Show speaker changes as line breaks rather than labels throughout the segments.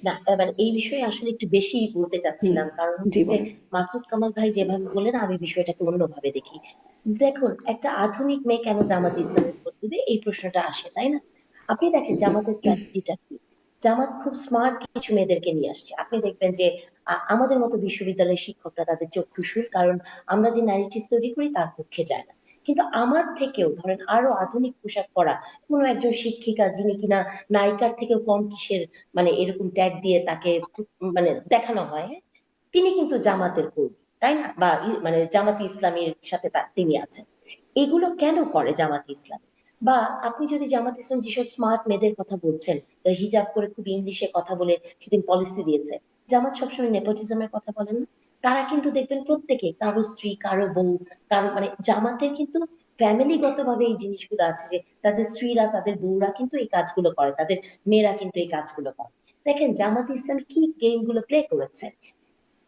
না, এবার এই বিষয়ে আসলে একটু বেশি বলতে
হুম।
চাচ্ছিলাম, কারণ
জি
হচ্ছে যে
বলেন।
মাসুদ কামাল ভাই যেভাবে বললেন আমি বিষয়টাকে অন্যভাবে দেখি। দেখুন, একটা আধুনিক মেয়ে কেন জামাতে ইসলামে ভোট দিবে, এই প্রশ্নটা আসে, তাই না? আপনি দেখেন জামাতের স্ট্র্যাটেজিটা কি। জামাত খুব স্মার্ট কিছু মেয়েদেরকে নিয়ে আসছে। আপনি দেখবেন যে আমাদের মতো বিশ্ববিদ্যালয়ের শিক্ষকরা তাদের চক্ষুশূল, কারণ আমরা যে ন্যারেটিভ তৈরি করি তার পক্ষে যায় না। কিন্তু আমার থেকেও ধরেন আরো আধুনিক পোশাক পরা কোনো একজন শিক্ষিকা, যিনি কিনা নায়িকার থেকেও কম কিসের মানে এরকম ট্যাগ দিয়ে তাকে মানে দেখানো হয়, হ্যাঁ? তিনি কিন্তু জামাতের কর্মী, তাই না? বা মানে জামাতি ইসলামীর সাথে তিনি আছেন। এগুলো কেন করে জামাতি ইসলাম? বা আপনি যদি জামাত ইসলাম যেসব স্মার্ট মেয়েদের কথা বলছেন, যারা হিজাব করে খুব ইংলিশে কথা বলে সেদিন পলিসি দিয়েছে, জামাত সবসময় নেপোটিজমের কথা বলেন না? তারা কিন্তু দেখবেন প্রত্যেকে কারো স্ত্রী, কারো বউ, কারো মানে জামাতের কিন্তু ফ্যামিলিগত ভাবে এই জিনিসগুলো আছে যে তাদের স্ত্রীরা, তাদের বউরা কিন্তু এই কাজগুলো করে, তাদের মেয়েরা কিন্তু এই কাজগুলো করে। দেখেন জামাত ইসলাম কি গেম গুলো প্লে করেছে।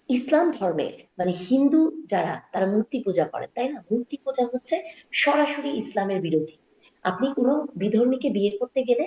ইসলাম ধর্মে মানে হিন্দু যারা তারা মূর্তি পূজা করে, তাই না? মূর্তি পূজা হচ্ছে সরাসরি ইসলামের বিরোধী। আপনি কোনো বিধর্মীকে বিয়ে করতে গেলে,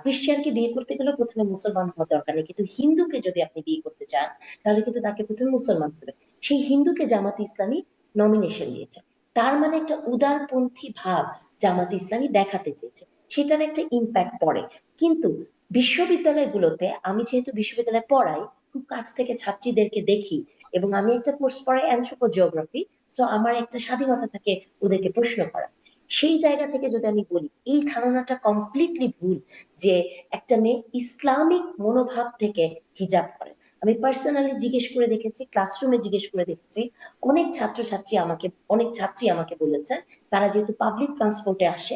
খ্রিস্টানকে বিয়ে করতে গেলে প্রথমে মুসলমান হওয়ার দরকার নেই, কিন্তু হিন্দুকে যদি আপনি বিয়ে করতে চান তাহলে কিন্তু তাকে প্রথমে মুসলমান হবে। সেই হিন্দুকে জামাতে ইসলামী নমিনেশন দিয়েছে। তার মানে একটা উদারপন্থী ভাব জামাতে ইসলামী দেখাতে চেয়েছে, সেটার একটা ইম্প্যাক্ট পড়ে। কিন্তু বিশ্ববিদ্যালয়গুলোতে, আমি যেহেতু বিশ্ববিদ্যালয়ে পড়াই, খুব কাছ থেকে ছাত্রীদেরকে দেখি, এবং আমি একটা কোর্স পড়াই অ্যানথ্রোপোজিওগ্রাফি, সো আমার একটা স্বাধীনতা থাকে ওদেরকে প্রশ্ন করা। সেই জায়গা থেকে যদি আমি বলি, এই ধারণাটা কমপ্লিটলি ভুল যে একটা মেয়ে ইসলামিক মনোভাব থেকে হিজাব করে। আমি পার্সোনালি জিজ্ঞেস করে দেখেছি, ক্লাসরুমে জিজ্ঞেস করে দেখেছি, অনেক ছাত্রী আমাকে বলেছে, তারা যেহেতু পাবলিক ট্রান্সপোর্টে আসে,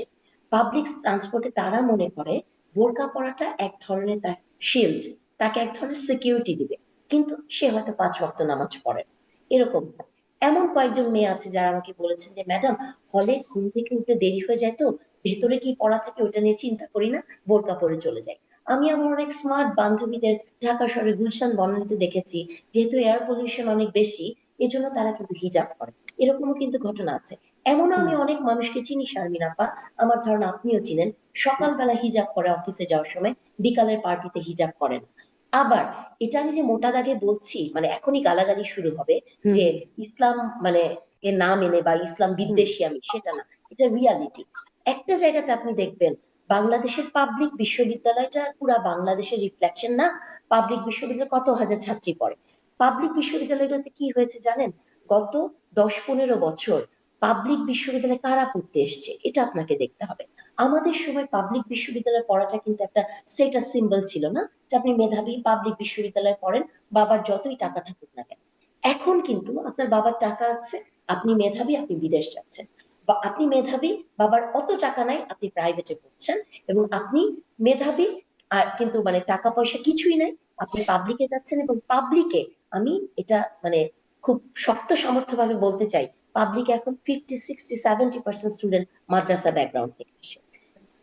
পাবলিক ট্রান্সপোর্টে তারা মনে করে বোরকা পরাটা এক ধরনের তার শিল্ড, তাকে এক ধরনের সিকিউরিটি দিবে, কিন্তু সে হয়তো 5 ওয়াক্ত নামাজ পড়ে। এরকম এমন কয়েকজন মেয়ে আছে যারা আমাকে বলেছেন যে ম্যাডাম, হলে ঘুম থেকে উঠতে দেরি হয়ে যায়, তো ভেতরে কি পড়া থাকে ওটা নিয়ে চিন্তা করি না, বোরকা পরে চলে যাই। আমি আমার অনেক স্মার্ট বান্ধবীদের ঢাকা শহরে গুলশান বনানীতে দেখেছি, যেহেতু এয়ার পলিউশন অনেক বেশি, এজন্য তারা কিন্তু হিজাব করে। এরকমও কিন্তু ঘটনা আছে। এমনও
হুম।
আমি অনেক মানুষকে চিনি, শারমিন আপা, আমার ধারণা আপনিও চিনেন, সকালবেলা হিজাব করে অফিসে যাওয়ার সময়, বিকালের পার্টিতে হিজাব করেন। আবার এটা আমি যে মোটা দাগে বলছি মানে এখনই গালাগালি শুরু হবে
হুম।
যে
হুম।
ইসলাম মানে এর নাম এনে বা ইসলাম
হুম।
বিদ্বেষী আমি, সেটা না, এটা রিয়ালিটি। একটা জায়গাতে আপনি দেখবেন বাংলাদেশের পাবলিক বিশ্ববিদ্যালয়টা পুরা বাংলাদেশের রিফ্লেকশন না। পাবলিক বিশ্ববিদ্যালয়ে কত হাজার ছাত্রী পড়ে। পাবলিক বিশ্ববিদ্যালয়টাতে কি হয়েছে জানেন? গত 10-15 বছর পাবলিক বিশ্ববিদ্যালয়ে কারা পড়তে এসছে এটা আপনাকে দেখতে হবে। আমাদের সময় পাবলিক বিশ্ববিদ্যালয়ে পড়াটা কিন্তু একটা স্টেটাস সিম্বল ছিল না, যে আপনি মেধাবী পাবলিক বিশ্ববিদ্যালয়ে পড়েন, বাবার যতই টাকা থাকুক না কেন। এখন কিন্তু আপনার বাবার টাকা আছে, আপনি মেধাবী, আপনি বিদেশ যাচ্ছেন। বা আপনি মেধাবী, বাবার অত টাকা নাই, আপনি প্রাইভেটে পড়ছেন। এবং আপনি মেধাবী, আর কিন্তু মানে টাকা পয়সা কিছুই নাই, আপনি পাবলিকে যাচ্ছেন। এবং পাবলিকে আমি এটা মানে খুব শক্ত সামর্থ্য ভাবে বলতে চাই, পাবলিকে এখন 50, 60, 70% স্টুডেন্ট মাদ্রাসা ব্যাকগ্রাউন্ড থেকে আসে,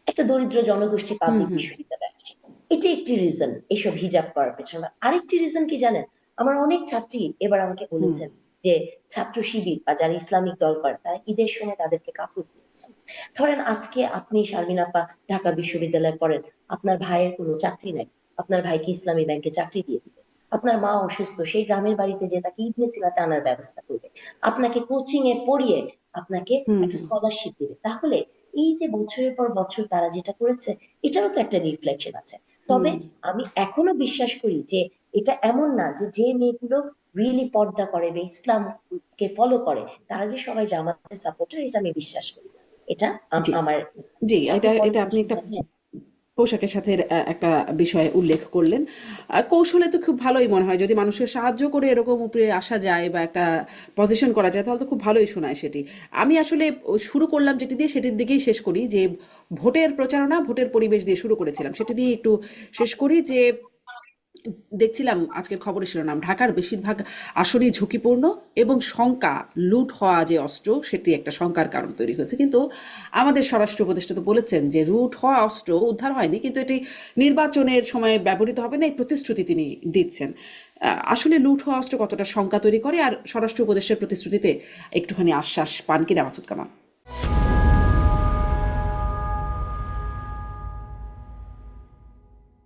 একটা দরিদ্র জনগোষ্ঠী
হুম।
পাবলিক
হুম।
বিশ্ববিদ্যালয়ে আসে। এটা একটি রিজন এইসব হিজাব করার পেছনে। আরেকটি রিজন কি জানেন? আমার অনেক ছাত্রী এবার আমাকে
হুম।
বলেছেন যে ছাত্র শিবির বা যারা ইসলামিক দল করে তারা ঈদের সময় তাদেরকে কাপড় দিয়েছেন। ধরেন আজকে আপনি শারমিন আপা ঢাকা বিশ্ববিদ্যালয়ে পড়েন, আপনার ভাইয়ের কোনো চাকরি নাই, আপনার ভাইকে ইসলামী ব্যাংকে চাকরি দিয়ে দিবে। আপনার মা অসুস্থ, সেই গ্রামের বাড়িতে যে তাকে ঈদ মিছিলাতে আনার ব্যবস্থা করবে, আপনাকে কোচিং এ পড়িয়ে আপনাকে
হুম।
একটা
হুম।
স্কলারশিপ দিবে। তাহলে এই যে বছরের পর বছর তারা যেটা করেছে, এটারও তো একটা রিফ্লেকশন আছে। তবে
হুম।
আমি এখনো বিশ্বাস করি যে এটা এমন না যে যে মেয়েগুলো রিয়েলি পর্দা করে বা ইসলামকে ফলো করে তারা যে সবাই জামাতের সাপোর্টার, এটা আমি বিশ্বাস করি না। এটা
জি।
আমার।
জি,
আপনি
এটা
পরের
এটা আপনি
প্রশ্ন
একটা
জানেন?
পোশাকের সাথে একটা বিষয় উল্লেখ করলেন। কৌশলে তো খুব ভালোই মনে হয়, যদি মানুষকে সাহায্য করে এরকম উপরে আসা যায় বা একটা পজিশন করা যায় তাহলে তো খুব ভালোই শোনায় সেটি। আমি আসলে শুরু করলাম যেটি দিয়ে সেটির দিকেই শেষ করি, যে ভোটের প্রচারণা, ভোটের পরিবেশ দিয়ে শুরু করেছিলাম, সেটি দিয়ে একটু শেষ করি। যে দেখছিলাম আজকের খবরের শিরোনাম, ঢাকার বেশিরভাগ আসনই ঝুঁকিপূর্ণ এবং শঙ্কা লুট হওয়া যে অস্ত্র সেটি একটা শঙ্কার কারণ তৈরি হয়েছে। কিন্তু আমাদের স্বরাষ্ট্র উপদেষ্টা তো বলেছেন যে লুট হওয়া অস্ত্র উদ্ধার হয়নি, কিন্তু এটি নির্বাচনের সময় ব্যবহৃত হবে না, এই প্রতিশ্রুতি তিনি দিচ্ছেন। আসলে লুট হওয়া অস্ত্র কতটা শঙ্কা তৈরি করে, আর স্বরাষ্ট্র উপদেষ্টার প্রতিশ্রুতিতে একটুখানি আশ্বাস পান কিনা মাসুদ কামাল?